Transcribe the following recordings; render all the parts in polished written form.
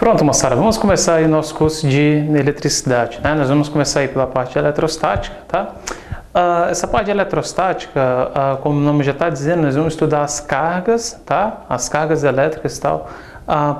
Pronto, moçada, vamos começar aí nosso curso de eletricidade, né? Nós vamos começar aí pela parte de eletrostática, tá? Essa parte de eletrostática, como o nome já está dizendo, nós vamos estudar as cargas, tá? As cargas elétricas e tal,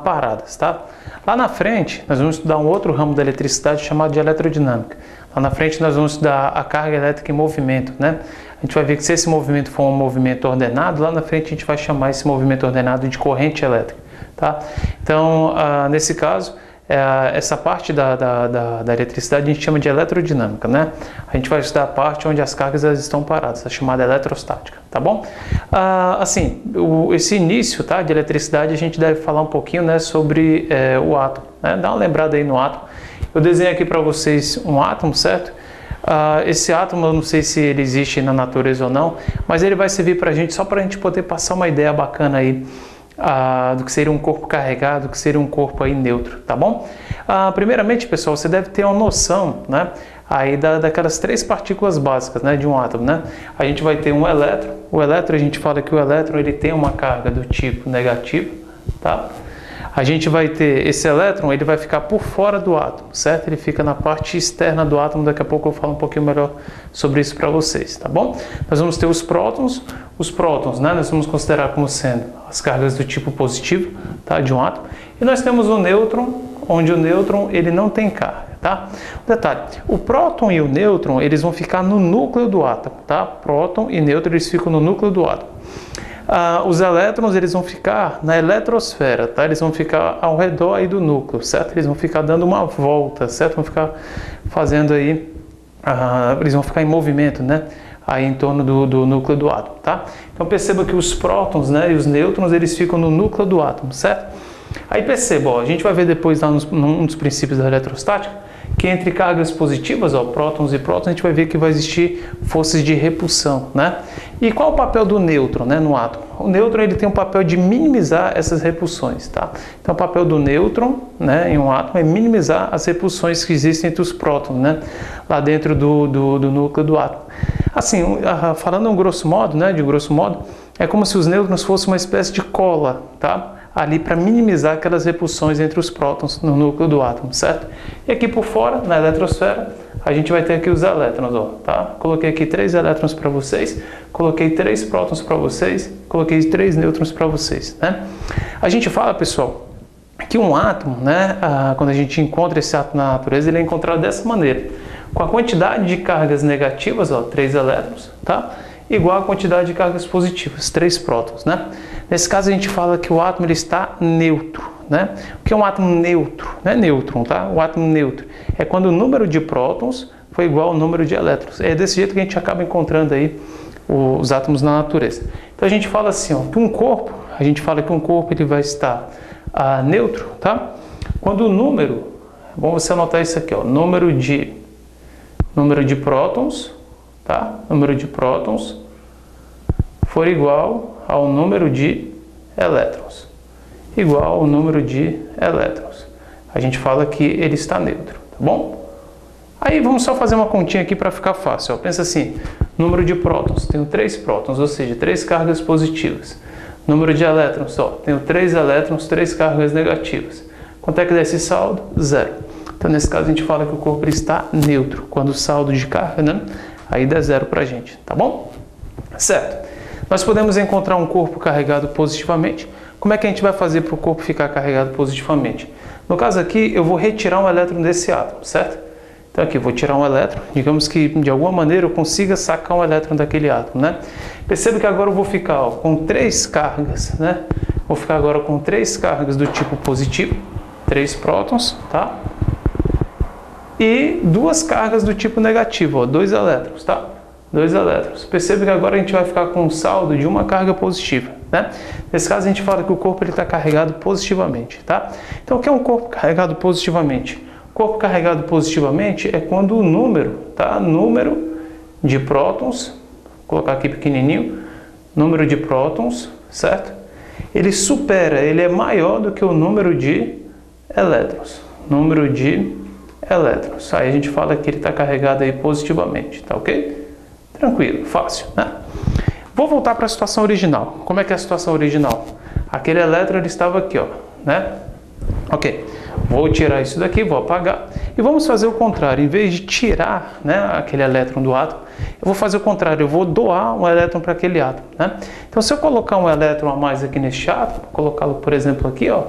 paradas, tá? Lá na frente, nós vamos estudar um outro ramo da eletricidade chamado de eletrodinâmica. Lá na frente, nós vamos estudar a carga elétrica em movimento, né? A gente vai ver que se esse movimento for um movimento ordenado, lá na frente a gente vai chamar esse movimento ordenado de corrente elétrica, tá? Então, nesse caso, essa parte da eletricidade a gente chama de eletrodinâmica, né? A gente vai estudar a parte onde as cargas elas estão paradas, a chamada eletrostática, tá bom? Esse início, tá, de eletricidade a gente deve falar um pouquinho, né, sobre o átomo, né? Dá uma lembrada aí no átomo. Eu desenhei aqui para vocês um átomo, certo? Esse átomo, eu não sei se ele existe na natureza ou não, mas ele vai servir para a gente só para a gente poder passar uma ideia bacana aí do que seria um corpo carregado, do que seria um corpo aí neutro, tá bom? Primeiramente, pessoal, você deve ter uma noção, né, aí daquelas três partículas básicas, né, de um átomo, né? A gente vai ter um elétron. O elétron, a gente fala que o elétron ele tem uma carga do tipo negativo, tá? A gente vai ter esse elétron, ele vai ficar por fora do átomo, certo? Ele fica na parte externa do átomo, daqui a pouco eu falo um pouquinho melhor sobre isso para vocês, tá bom? Nós vamos ter os prótons, né, nós vamos considerar como sendo as cargas do tipo positivo, tá, de um átomo. E nós temos o nêutron, onde o nêutron ele não tem carga, tá? Detalhe, o próton e o nêutron, eles vão ficar no núcleo do átomo, tá? Próton e nêutron, eles ficam no núcleo do átomo. Os elétrons eles vão ficar na eletrosfera, tá? Eles vão ficar ao redor aí do núcleo, certo? Eles vão ficar dando uma volta, certo? Vão ficar fazendo aí, eles vão ficar em movimento, né? Aí em torno do núcleo do átomo, tá? Então perceba que os prótons, né, e os nêutrons eles ficam no núcleo do átomo, certo? Aí perceba, ó, a gente vai ver depois lá num dos princípios da eletrostática que entre cargas positivas, ó, prótons e prótons, a gente vai ver que vai existir forças de repulsão, né? E qual é o papel do nêutron, né, no átomo? O nêutron ele tem o papel de minimizar essas repulsões, tá? Então o papel do nêutron, né, em um átomo é minimizar as repulsões que existem entre os prótons, né, lá dentro do núcleo do átomo. Assim, falando um grosso modo, né, de grosso modo, é como se os nêutrons fossem uma espécie de cola, tá? Ali para minimizar aquelas repulsões entre os prótons no núcleo do átomo, certo? E aqui por fora, na eletrosfera, a gente vai ter aqui os elétrons, ó, tá? Coloquei aqui 3 elétrons para vocês, coloquei 3 prótons para vocês, coloquei 3 nêutrons para vocês, né? A gente fala, pessoal, que um átomo, né, quando a gente encontra esse átomo na natureza, ele é encontrado dessa maneira, com a quantidade de cargas negativas, ó, 3 elétrons, tá? Igual a quantidade de cargas positivas, 3 prótons, né? Nesse caso a gente fala que o átomo ele está neutro, né? O que é um átomo neutro? Não é nêutron, tá? O átomo neutro é quando o número de prótons foi igual ao número de elétrons. É desse jeito que a gente acaba encontrando aí os átomos na natureza. Então a gente fala assim, ó, que um corpo, a gente fala que um corpo ele vai estar neutro, tá? Quando o número, é bom você anotar isso aqui, ó, número de prótons, tá? Número de prótons for igual ao número de elétrons, igual ao número de elétrons. A gente fala que ele está neutro, tá bom? Aí vamos só fazer uma continha aqui para ficar fácil, ó. Pensa assim, número de prótons, tenho 3 prótons, ou seja, 3 cargas positivas. Número de elétrons, ó, tenho 3 elétrons, 3 cargas negativas. Quanto é que dá esse saldo? 0. Então nesse caso a gente fala que o corpo está neutro, quando o saldo de carga, né, aí dá 0 para a gente, tá bom? Certo. Nós podemos encontrar um corpo carregado positivamente. Como é que a gente vai fazer para o corpo ficar carregado positivamente? No caso aqui, eu vou retirar um elétron desse átomo, certo? Então aqui, eu vou tirar um elétron. Digamos que, de alguma maneira, eu consiga sacar um elétron daquele átomo, né? Perceba que agora eu vou ficar, ó, com 3 cargas, né? Vou ficar agora com 3 cargas do tipo positivo, 3 prótons, tá? E 2 cargas do tipo negativo, ó, 2 elétrons, tá? 2 elétrons. Perceba que agora a gente vai ficar com um saldo de uma carga positiva, né? Nesse caso a gente fala que o corpo está carregado positivamente, tá? Então o que é um corpo carregado positivamente? O corpo carregado positivamente é quando o número, tá? Número de prótons, vou colocar aqui pequenininho, número de prótons, certo? Ele supera, ele é maior do que o número de elétrons. Número de elétrons. Aí a gente fala que ele está carregado aí positivamente, tá ok? Tranquilo, fácil, né? Vou voltar para a situação original. Como é que é a situação original? Aquele elétron ele estava aqui, ó, né? Ok. Vou tirar isso daqui, vou apagar. E vamos fazer o contrário. Em vez de tirar, né, aquele elétron do átomo, eu vou fazer o contrário. Eu vou doar um elétron para aquele átomo, né? Então, se eu colocar um elétron a mais aqui neste átomo, colocá-lo, por exemplo, aqui, ó,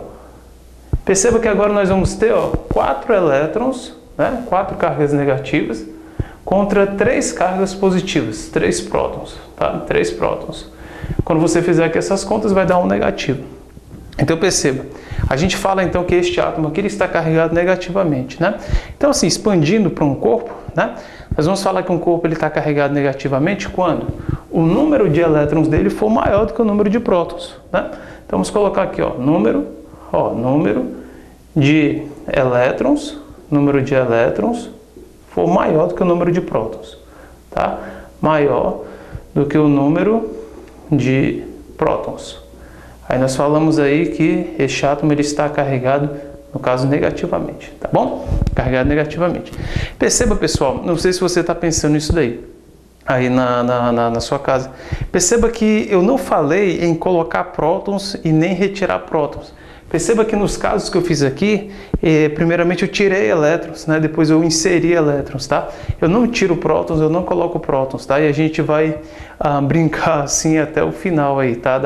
perceba que agora nós vamos ter, ó, 4 elétrons, né, 4 cargas negativas, contra 3 cargas positivas, 3 prótons, tá? 3 prótons. Quando você fizer aqui essas contas, vai dar um negativo. Então perceba, a gente fala então que este átomo aqui ele está carregado negativamente, né? Então assim, expandindo para um corpo, né? Nós vamos falar que um corpo ele está carregado negativamente quando o número de elétrons dele for maior do que o número de prótons, né? Então vamos colocar aqui, ó, número de elétrons, for maior do que o número de prótons, tá? Maior do que o número de prótons. Aí nós falamos aí que este átomo ele está carregado, no caso, negativamente, tá bom? Carregado negativamente. Perceba, pessoal, não sei se você está pensando nisso daí, aí na sua casa. Perceba que eu não falei em colocar prótons e nem retirar prótons. Perceba que nos casos que eu fiz aqui, primeiramente eu tirei elétrons, né? Depois eu inseri elétrons, tá? Eu não tiro prótons, eu não coloco prótons, tá? E a gente vai brincar assim até o final aí, tá?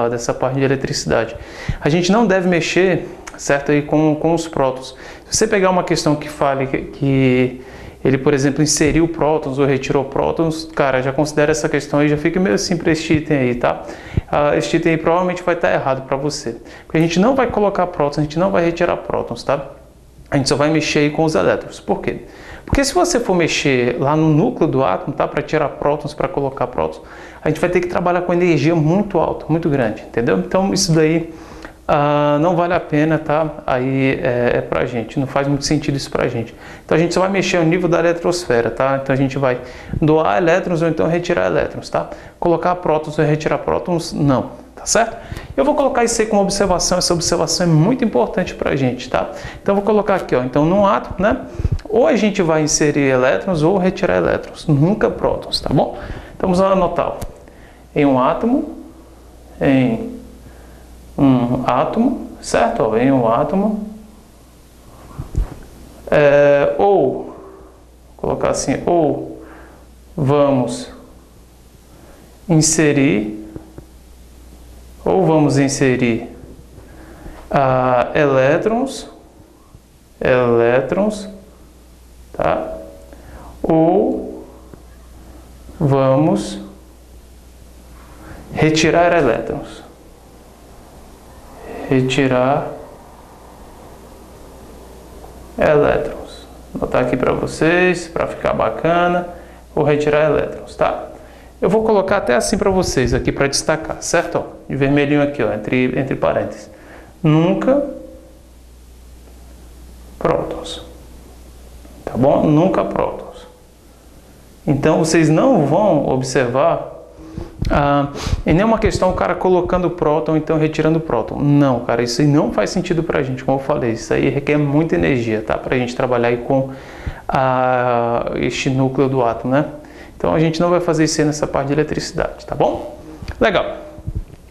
Dessa parte de eletricidade. A gente não deve mexer, certo? Aí com os prótons. Se você pegar uma questão que fale que ele, por exemplo, inseriu prótons ou retirou prótons, cara, já considera essa questão aí, já fica meio assim para este item aí, tá? Este item aí provavelmente vai estar errado para você. Porque a gente não vai colocar prótons, a gente não vai retirar prótons, tá? A gente só vai mexer aí com os elétrons. Por quê? Porque se você for mexer lá no núcleo do átomo, tá? Para tirar prótons, para colocar prótons, a gente vai ter que trabalhar com energia muito alta, muito grande, entendeu? Então isso daí não vale a pena, tá? Aí pra gente, não faz muito sentido isso pra gente. Então a gente só vai mexer no nível da eletrosfera, tá? Então a gente vai doar elétrons ou então retirar elétrons, tá? Colocar prótons ou retirar prótons, não, tá certo? Eu vou colocar isso aí como observação, essa observação é muito importante pra gente, tá? Então eu vou colocar aqui, ó, então num átomo, né? Ou a gente vai inserir elétrons ou retirar elétrons, nunca prótons, tá bom? Então vamos anotar, ó. Em um átomo, certo? Ó, em um átomo, ou, colocar assim, ou vamos inserir elétrons, tá? Ou vamos retirar elétrons. Vou botar aqui para vocês, para ficar bacana. Vou retirar elétrons, tá? Eu vou colocar até assim para vocês aqui para destacar, certo? Ó, de vermelhinho aqui, ó, entre parênteses. Nunca prótons, tá bom? Nunca prótons. Então vocês não vão observar em nenhuma questão o cara colocando próton, então retirando próton. Não, cara, isso aí não faz sentido pra gente, como eu falei. Isso aí requer muita energia, tá? Pra gente trabalhar aí com este núcleo do átomo, né? Então a gente não vai fazer isso aí nessa parte de eletricidade, tá bom? Legal.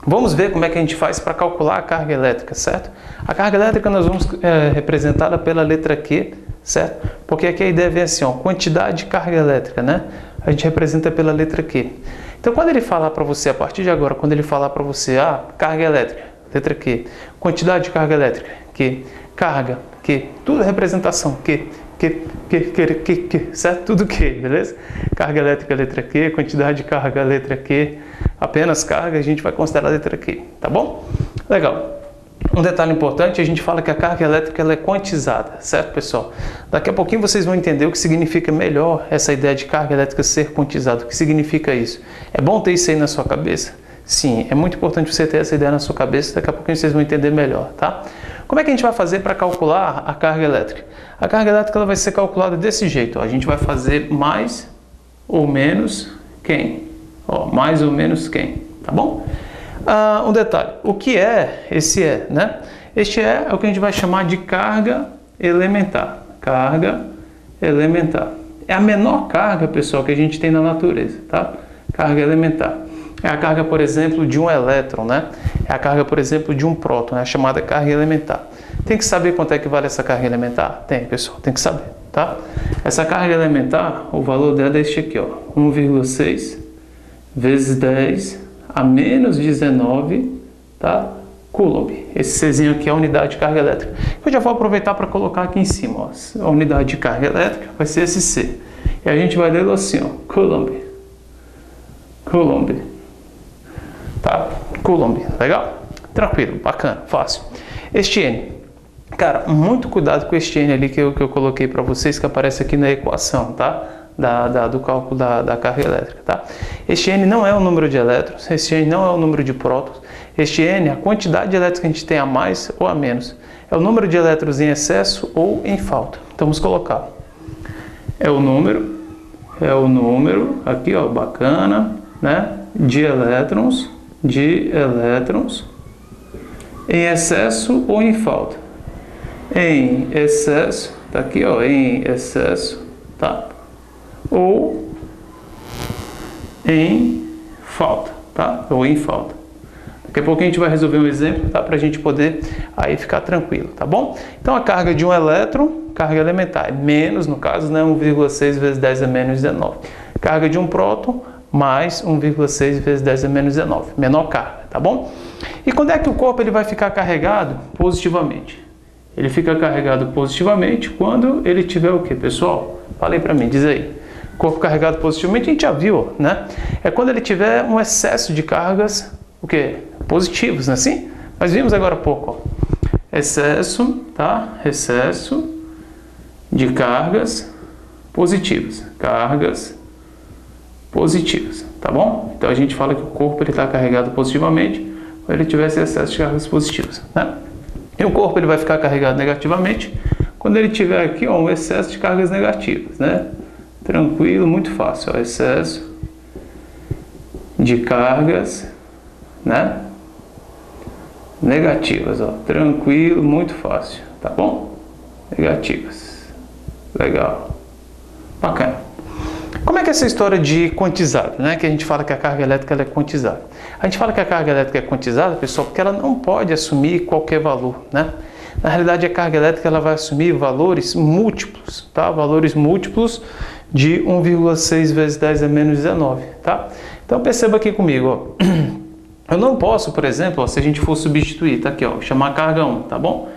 Vamos ver como é que a gente faz para calcular a carga elétrica, certo? A carga elétrica nós vamos representada pela letra Q, certo? Porque aqui a ideia vem assim, ó, quantidade de carga elétrica, né? A gente representa pela letra Q. Então, quando ele falar para você, a partir de agora, quando ele falar para você, carga elétrica, letra Q, quantidade de carga elétrica, Q, carga, Q, tudo é representação, Q, certo? Tudo Q, beleza? Carga elétrica, letra Q, quantidade de carga, letra Q, apenas carga, a gente vai considerar a letra Q, tá bom? Legal. Um detalhe importante, a gente fala que a carga elétrica ela é quantizada, certo, pessoal? Daqui a pouquinho vocês vão entender o que significa melhor essa ideia de carga elétrica ser quantizada. O que significa isso? É bom ter isso aí na sua cabeça? Sim, é muito importante você ter essa ideia na sua cabeça. Daqui a pouquinho vocês vão entender melhor, tá? Como é que a gente vai fazer para calcular a carga elétrica? A carga elétrica ela vai ser calculada desse jeito, ó. A gente vai fazer mais ou menos quem? Ó, mais ou menos quem, tá bom? Um detalhe, o que é esse né? Este é o que a gente vai chamar de carga elementar. Carga elementar. É a menor carga, pessoal, que a gente tem na natureza, tá? Carga elementar. É a carga, por exemplo, de um elétron, né? É a carga, por exemplo, de um próton, é a chamada carga elementar. Tem que saber quanto é que vale essa carga elementar? Tem, pessoal, tem que saber, tá? Essa carga elementar, o valor dela é este aqui, ó, 1,6 vezes 10 a menos 19, tá? Coulomb. Esse Czinho aqui é a unidade de carga elétrica. Eu já vou aproveitar para colocar aqui em cima, ó. A unidade de carga elétrica vai ser esse C. E a gente vai ler assim, ó, Coulomb. Coulomb. Tá? Coulomb. Legal? Tranquilo, bacana, fácil. Este N. Cara, muito cuidado com este N ali que eu coloquei para vocês, que aparece aqui na equação, tá? Do cálculo da carga elétrica, tá? Este N não é o número de elétrons, este N não é o número de prótons, este N é a quantidade de elétrons que a gente tem a mais ou a menos. É o número de elétrons em excesso ou em falta. Então vamos colocar. É o número, aqui ó, bacana, né? De elétrons em excesso ou em falta. Em excesso, tá aqui ó, em excesso, tá? Ou em falta, tá? Ou em falta. Daqui a pouco a gente vai resolver um exemplo, tá? Para a gente poder aí ficar tranquilo, tá bom? Então a carga de um elétron, carga elementar, é menos, no caso, né? 1,6 vezes 10 a menos 19. Carga de um próton, mais 1,6 vezes 10 a menos 19. Menor carga, tá bom? E quando é que o corpo ele vai ficar carregado? Positivamente. Ele fica carregado positivamente quando ele tiver o que, pessoal? Falei para mim, diz aí. Corpo carregado positivamente, a gente já viu, né? É quando ele tiver um excesso de cargas, o que? Positivos, não é assim? Nós vimos agora há pouco, ó. Excesso, tá? Excesso de cargas positivas. Cargas positivas, tá bom? Então a gente fala que o corpo ele está carregado positivamente quando ele tiver esse excesso de cargas positivas, né? E o corpo ele vai ficar carregado negativamente quando ele tiver aqui ó, um excesso de cargas negativas, né? Tranquilo, muito fácil, ó, excesso de cargas, né? Negativas, ó, tranquilo, muito fácil, tá bom? Negativas, legal, bacana. Como é que é essa história de quantizado, né? Que a gente fala que a carga elétrica ela é quantizada. A gente fala que a carga elétrica é quantizada, pessoal, porque ela não pode assumir qualquer valor, né? Na realidade, a carga elétrica ela vai assumir valores múltiplos, tá? Valores múltiplos de 1,6 vezes 10 a menos 19, tá? Então perceba aqui comigo, ó. Eu não posso, por exemplo, ó, se a gente for substituir, tá aqui, ó, chamar a carga 1, tá bom?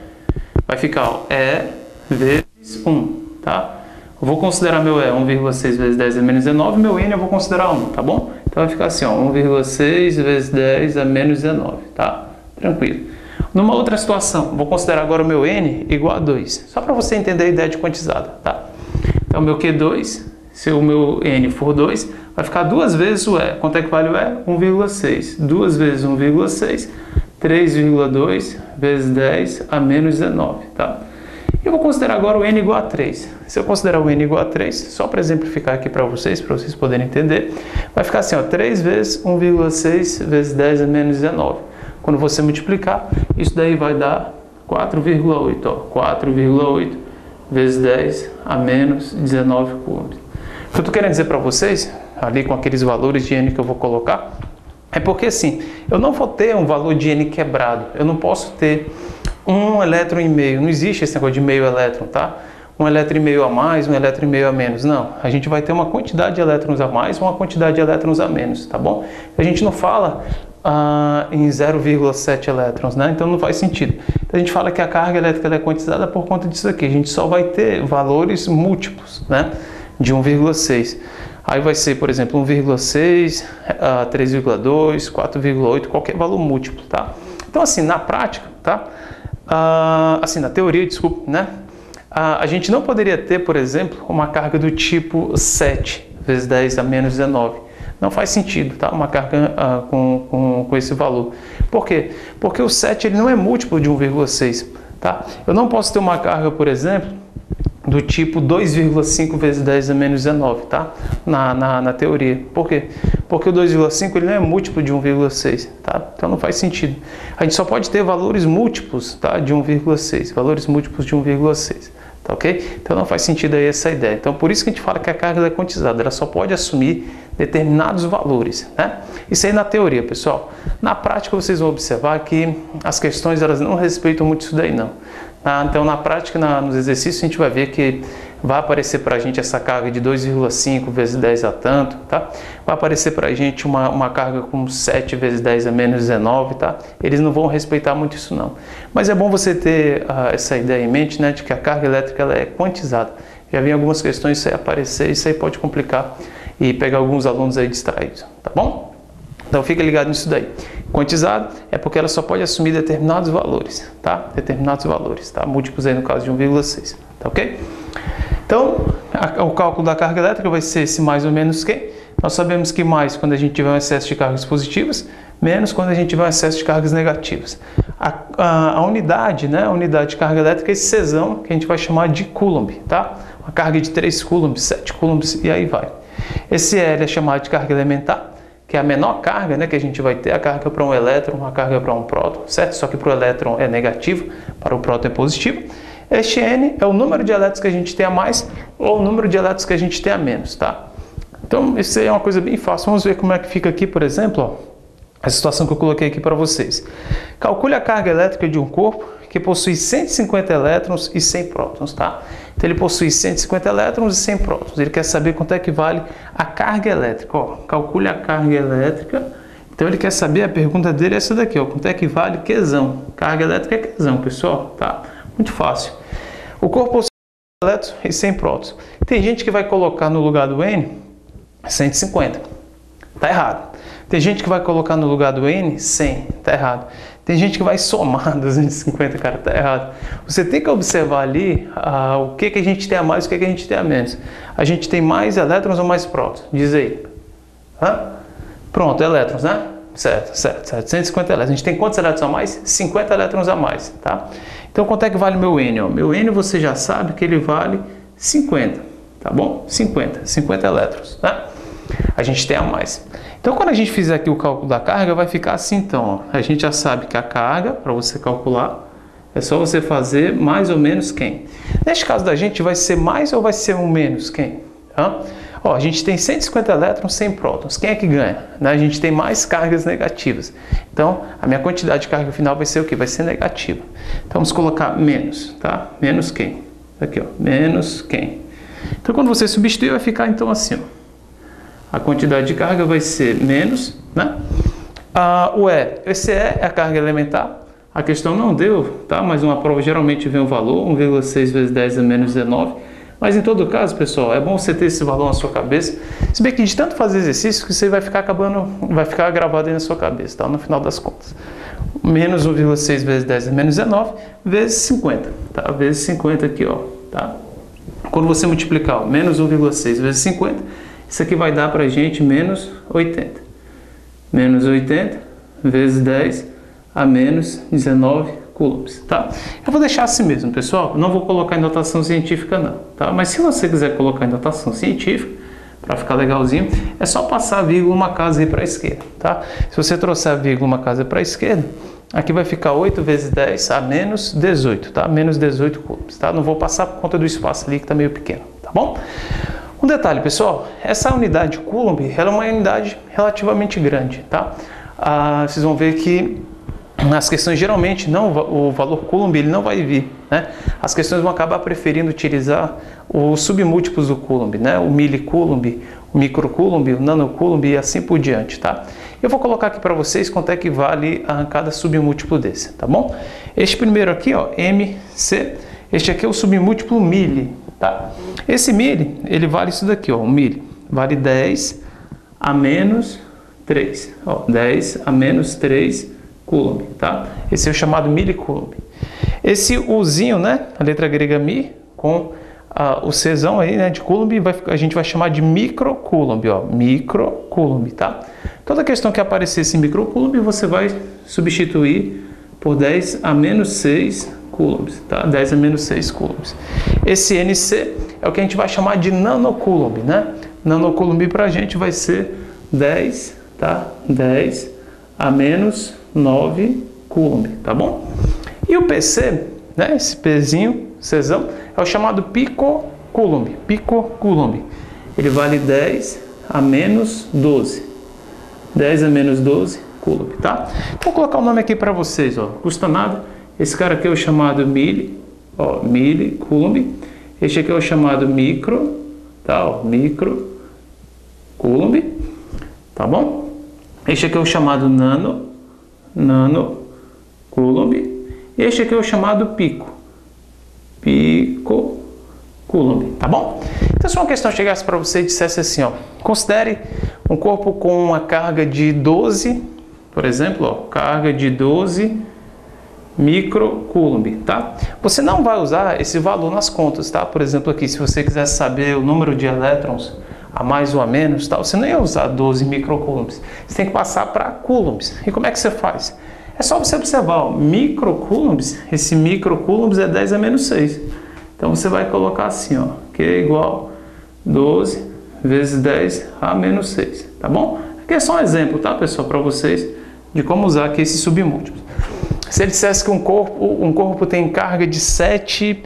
Vai ficar, ó, E vezes 1, tá? Eu vou considerar meu E 1,6 vezes 10 a menos 19, meu N eu vou considerar 1, tá bom? Então vai ficar assim, ó, 1,6 vezes 10 a menos 19, tá? Tranquilo. Numa outra situação, vou considerar agora o meu N igual a 2, só para você entender a ideia de quantizada, tá? Então meu Q2, se o meu N for 2, vai ficar 2 vezes o E. Quanto é que vale o E? 1,6. 2 vezes 1,6, 3,2 vezes 10 a menos 19, tá? Eu vou considerar agora o N igual a 3. Se eu considerar o N igual a 3, só para exemplificar aqui para vocês poderem entender, vai ficar assim, ó, 3 vezes 1,6 vezes 10 a menos 19. Quando você multiplicar, isso daí vai dar 4,8, ó, 4,8 vezes 10 a menos 19 coulombs. O que eu estou querendo dizer para vocês, ali com aqueles valores de N que eu vou colocar, é porque assim, eu não vou ter um valor de N quebrado, eu não posso ter um elétron e meio, não existe esse negócio de meio elétron, tá? Um elétron e meio a mais, um elétron e meio a menos, não. A gente vai ter uma quantidade de elétrons a mais, uma quantidade de elétrons a menos, tá bom? A gente não fala em 0,7 elétrons, né? Então não faz sentido. Então a gente fala que a carga elétrica é quantizada por conta disso aqui. A gente só vai ter valores múltiplos, né? De 1,6. Aí vai ser, por exemplo, 1,6, 3,2, 4,8, qualquer valor múltiplo, tá? Então assim, na prática, tá? Assim, na teoria, desculpa, né? A gente não poderia ter, por exemplo, uma carga do tipo 7 vezes 10 a menos 19. Não faz sentido, tá? Uma carga com esse valor. Por quê? Porque o 7 ele não é múltiplo de 1,6, tá? Eu não posso ter uma carga, por exemplo, do tipo 2,5 vezes 10 a menos 19, tá? Na teoria. Por quê? Porque o 2,5 ele não é múltiplo de 1,6, tá? Então não faz sentido. A gente só pode ter valores múltiplos, tá? De 1,6, valores múltiplos de 1,6, tá ok? Então não faz sentido aí essa ideia. Então por isso que a gente fala que a carga é quantizada, ela só pode assumir determinados valores, né? Isso aí na teoria, pessoal. Na prática vocês vão observar que as questões elas não respeitam muito isso daí não. Então, na prática, nos exercícios, a gente vai ver que vai aparecer para a gente essa carga de 2,5 vezes 10 a tanto, tá? Vai aparecer para a gente uma carga com 7 vezes 10 a menos 19, tá? Eles não vão respeitar muito isso não. Mas é bom você ter essa ideia em mente, né, de que a carga elétrica ela é quantizada. Já vi algumas questões isso aí aparecer, isso aí pode complicar e pegar alguns alunos aí distraídos, tá bom? Então fica ligado nisso daí. Quantizado é porque ela só pode assumir determinados valores, tá? Determinados valores, tá? Múltiplos aí no caso de 1,6, tá ok? Então, o cálculo da carga elétrica vai ser esse mais ou menos que. Nós sabemos que mais quando a gente tiver um excesso de cargas positivas, menos quando a gente tiver um excesso de cargas negativas. A unidade, né? A unidade de carga elétrica é esse Czão, que a gente vai chamar de Coulomb, tá? Uma carga de 3 coulombs, 7 coulombs e aí vai. Esse L é chamado de carga elementar, que é a menor carga, né, que a gente vai ter, a carga para um elétron, a carga para um próton, certo? Só que para o elétron é negativo, para o próton é positivo. Este N é o número de elétrons que a gente tem a mais ou o número de elétrons que a gente tem a menos, tá? Então, isso aí é uma coisa bem fácil. Vamos ver como é que fica aqui, por exemplo, ó, a situação que eu coloquei aqui para vocês. Calcule a carga elétrica de um corpo que possui 150 elétrons e 100 prótons, tá? Então, ele possui 150 elétrons e 100 prótons. Ele quer saber quanto é que vale a carga elétrica. Ó, calcule a carga elétrica. Então, ele quer saber, a pergunta dele é essa daqui, ó, quanto é que vale Qzão? Carga elétrica é Qzão, pessoal, tá? Muito fácil. O corpo possui 100 elétrons e 100 prótons. Tem gente que vai colocar no lugar do N 150. Tá errado. Tem gente que vai colocar no lugar do N 100. Tá errado. Tem gente que vai somar 250, cara, tá errado. Você tem que observar ali o que a gente tem a mais e o que a gente tem a menos. A gente tem mais elétrons ou mais prótons? Diz aí. Pronto, elétrons, né? Certo. 150 elétrons. A gente tem quantos elétrons a mais? 50 elétrons a mais, tá? Então, quanto é que vale meu N? Ó? Meu N você já sabe que ele vale 50, tá bom? 50 elétrons, né? A gente tem a mais. Então, quando a gente fizer aqui o cálculo da carga, vai ficar assim, então, ó. A gente já sabe que a carga, para você calcular, é só você fazer mais ou menos quem? Neste caso da gente, vai ser mais ou vai ser um menos quem? Ó, a gente tem 150 elétrons, 100 prótons. Quem é que ganha? Né? A gente tem mais cargas negativas. Então, a minha quantidade de carga final vai ser o quê? Vai ser negativa. Então, vamos colocar menos, tá? Menos quem? Aqui, ó. Menos quem? Então, quando você substituir, vai ficar, então, assim, ó. A quantidade de carga vai ser menos, né? O E. Esse E é a carga elementar. A questão não deu, tá? Mas uma prova geralmente vem um valor, 1,6 vezes 10 a menos 19. Mas em todo caso, pessoal, é bom você ter esse valor na sua cabeça. Se bem que de tanto fazer exercício, que você vai ficar gravado aí na sua cabeça, tá? No final das contas. Menos 1,6 vezes 10 a menos 19 vezes 50, tá? Vezes 50 aqui, ó, tá? Quando você multiplicar, ó, menos 1,6 vezes 50, isso aqui vai dar pra gente menos 80. Menos 80 vezes 10 a menos 19 coulombs, tá? Eu vou deixar assim mesmo, pessoal. Não vou colocar em notação científica, não, tá? Mas se você quiser colocar em notação científica, para ficar legalzinho, é só passar a vírgula uma casa aí para a esquerda, tá? Se você trouxer a vírgula uma casa para a esquerda, aqui vai ficar 8 vezes 10 a menos 18, tá? Menos 18 coulombs, tá? Não vou passar por conta do espaço ali que está meio pequeno, tá bom? Um detalhe, pessoal, essa unidade Coulomb, ela é uma unidade relativamente grande, tá? Vocês vão ver que nas questões, geralmente, o valor Coulomb ele não vai vir, né? As questões vão acabar preferindo utilizar os submúltiplos do Coulomb, né? O milicoulomb, o microcoulomb, o nanocoulomb e assim por diante, tá? Eu vou colocar aqui para vocês quanto é que vale cada submúltiplo desse, tá bom? Este primeiro aqui, ó, MC, este aqui é o submúltiplo milli, tá? Esse milli, ele vale isso daqui, ó, o milli, vale 10 a menos 3, ó, 10 a menos 3 Coulomb, tá? Esse é o chamado milicoulomb. Esse Uzinho, né? A letra grega mi com o Czão aí, né? De Coulomb, a gente vai chamar de microcoulomb, ó. Microcoulomb, tá? Toda questão que aparecer esse microcoulomb, você vai substituir por 10 a menos 6 coulombs, tá? 10 a menos 6 coulombs. Esse NC é o que a gente vai chamar de nanocoulomb, né? Nanocoulomb pra gente vai ser 10, tá? 10 a menos 9 Coulomb, tá bom? E o PC, né, esse Pzinho, Czão, é o chamado picocoulomb, picocoulomb. Ele vale 10 a menos 12. 10 a menos 12 Coulomb, tá? Vou colocar o nome aqui para vocês, ó. Custa nada. Esse cara aqui é o chamado milli, ó, milicoulomb. Este aqui é o chamado micro, tá, ó, microcoulomb, tá bom? Este aqui é o chamado nanocoulomb. E este aqui é o chamado picocoulomb, tá bom? Então, se uma questão chegasse para você e dissesse assim, ó, considere um corpo com uma carga de 12, por exemplo, ó, carga de 12 microcoulomb, tá? Você não vai usar esse valor nas contas, tá? Por exemplo, aqui, se você quisesse saber o número de elétrons a mais ou a menos, tá? Você não ia usar 12 microcoulombs. Você tem que passar para coulombs. E como é que você faz? É só você observar, ó, microcoulombs, esse microcoulombs é 10 a menos 6. Então você vai colocar assim, ó, que é igual 12 vezes 10 a menos 6, tá bom? Aqui é só um exemplo, tá, pessoal, para vocês de como usar aqui esses submúltiplos. Se ele dissesse que um corpo tem carga de 7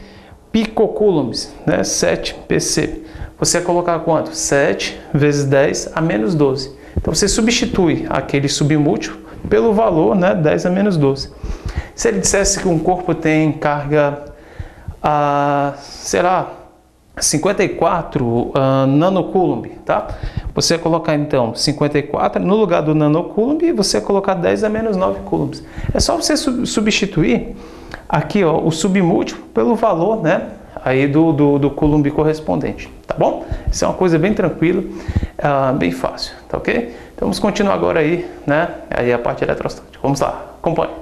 picocoulombs, né, 7 PC, você ia colocar quanto? 7 vezes 10 a menos 12. Então você substitui aquele submúltiplo pelo valor, né, 10 a menos 12. Se ele dissesse que um corpo tem carga, sei lá, 54 nanocoulomb, tá? Você ia colocar então 54 no lugar do nanocoulomb e você ia colocar 10 a menos 9 coulombs. É só você substituir aqui, ó, o submúltiplo pelo valor, né, aí do coulomb correspondente, tá bom? Isso é uma coisa bem tranquila, bem fácil, tá ok? Então vamos continuar agora aí, né, aí a parte eletrostática. Vamos lá, acompanhe.